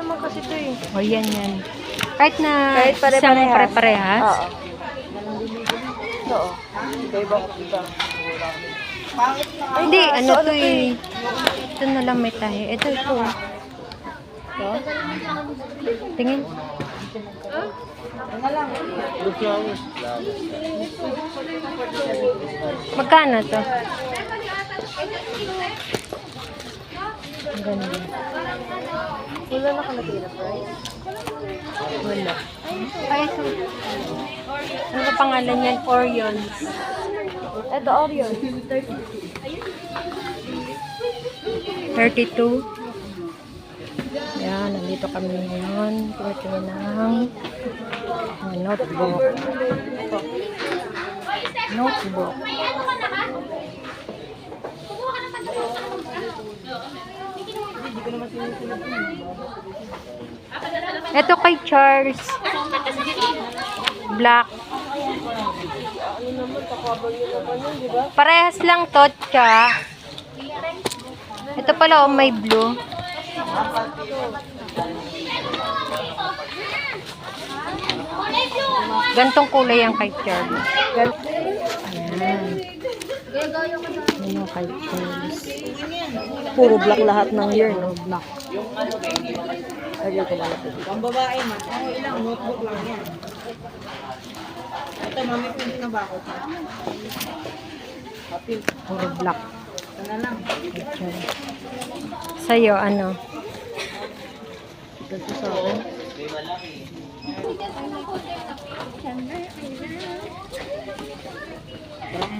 naman kasi ito eh. O, yan. Kahit na Kahit isang pare-parehas. pare-parehas. Oo. Oo. Iba ko dito. Hindi, ano to eh. Ito na lang may tahi. Ito. No? Tingin. Magkano to? Ang ganda. Wala nakalagay na price. Wala. Ay, ito. Ano ba pangalan yan? Orion. Ito, Orion. 32. Yan, nandito kami ngayon. Tingnan ng notebook. Notebook. Ito kay Charles. Black. Parehas lang to, Cha. Ito pala, may blue. Gantong kulay ang kay Charles. Ayan. Ayan ang kay Charles. Puro black lahat ng year, no? Black. Lagay ko malapit. Ang babae man, ang ilang notebook lang yan. Ito, mami, pwede na ba ako? Papil. Puro black. Ito na lang. Kay Charles. Sa'yo, ano? Ganito sa akin.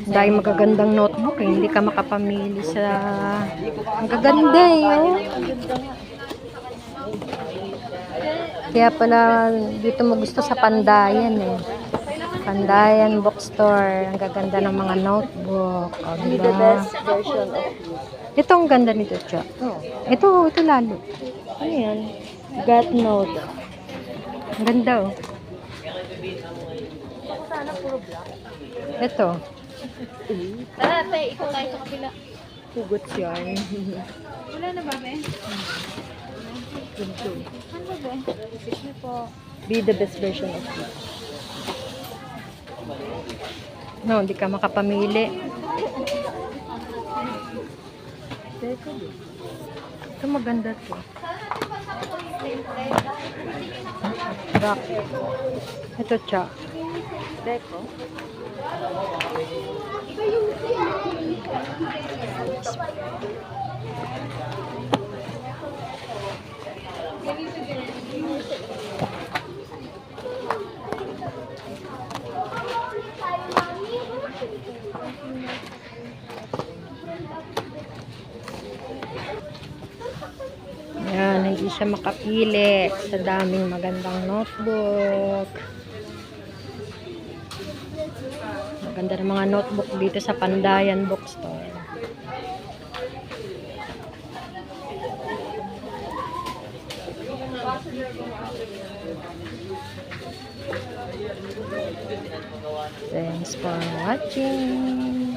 Dahil magagandang notebook eh. Hindi ka makapamili sa... Ang gaganda eh. Oh. Kaya pala dito mo gusto sa Pandayan eh. Pandayan bookstore. Ang gaganda ng mga notebook. O, Be diba? the best version of you. Ito ang ganda nito, Cha. Oh. Ito lalo. Ano yan? Got note. Ang ganda oh. Sana puro black. Ito. Tara, tayo, ikaw tayo sa kabila. Hugot yan. Wala na ba, be? Ganito. Ano ba, be? Sige po. Be the best version of you. No, hindi ka makapamili. Ito maganda to. Rock. Ito, Cha. Deco. Yan, hindi siya makapili sa daming magandang notebook. Maganda ng mga notebook dito sa Pandayan Bookstore. Thanks for watching.